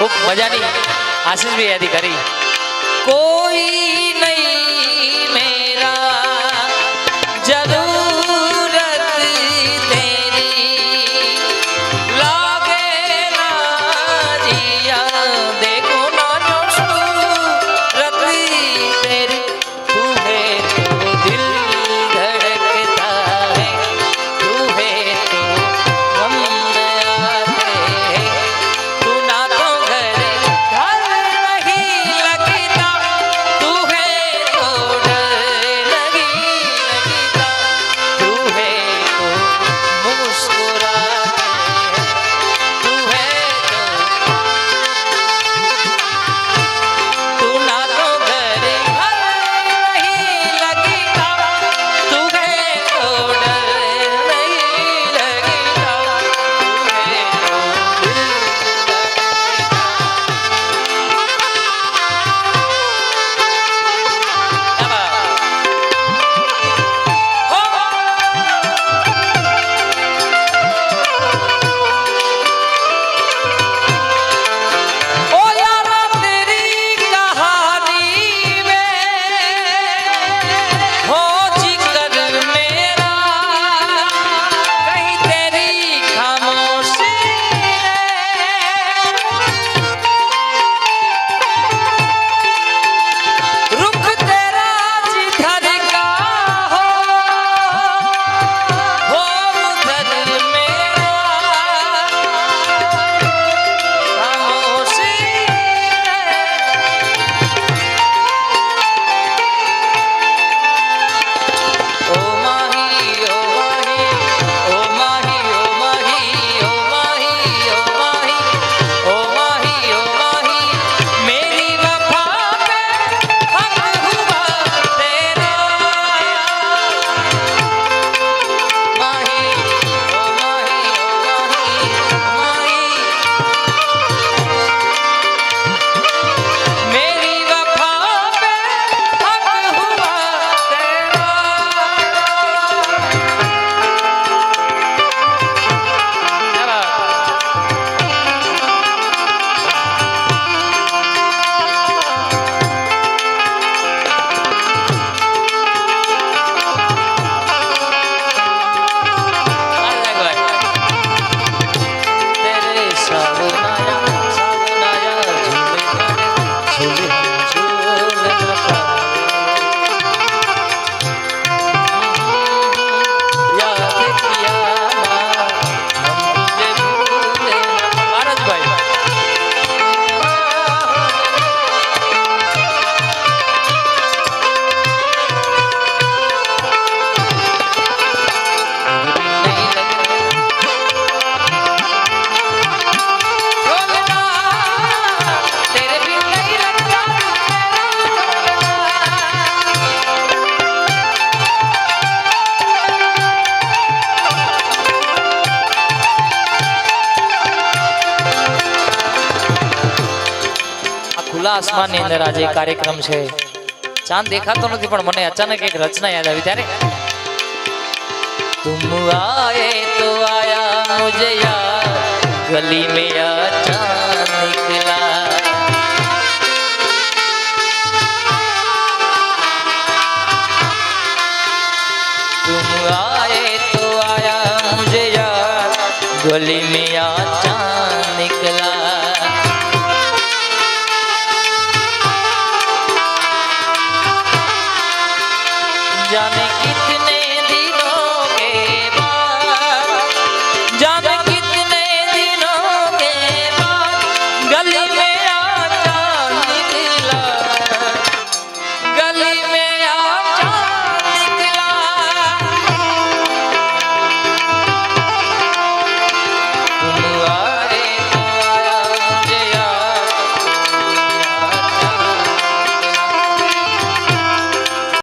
खूब मजा नहीं आशीष भी याद करी कोई नहीं मेरा जरूरत तेरी लागे ना जिया देखो ना जो सूरत तेरी तू है तो दिल धड़कता है तू है तो गम आते हैं तू ना तो घर नहीं लगता तू है तो डर नहीं लगता तू है तो मुस्कुराते तू है तो तू ना तो घर नहीं लगता तू है तो डर नहीं लगता तू है तो दिल ओ यारा तेरी कहानी में हो जिक्र मेरा कहीं तेरी खामोशी रुख तेरा जिधर का हो उधर मेरा खामोशी ओ माही ओ माही ओ माही ओ माही ओ माही ओ माही ओ माही ओ माही मेरी वफा पे हक हुआ तेरा माही ओ माही ओ माही ओ माही मेरी वफा पे हक हुआ तेरा तेरे सावनाया सावनाया झूले झूले न पाए याद किया हम तुझे भूले न महाराज भाई नहीं लगता तेरे बिन नहीं लगता આ ખુલ્લા આસમાનની અંદર આજે કાર્યક્રમ છે ચાંદ દેખાતો નથી પણ મને અચાનક એક રચના યાદ આવી ત્યારે तुम आए तो आया मुझे याद गली में अचानक निकला तुम आए तो आया मुझे याद गली में अचानक निकला जाने की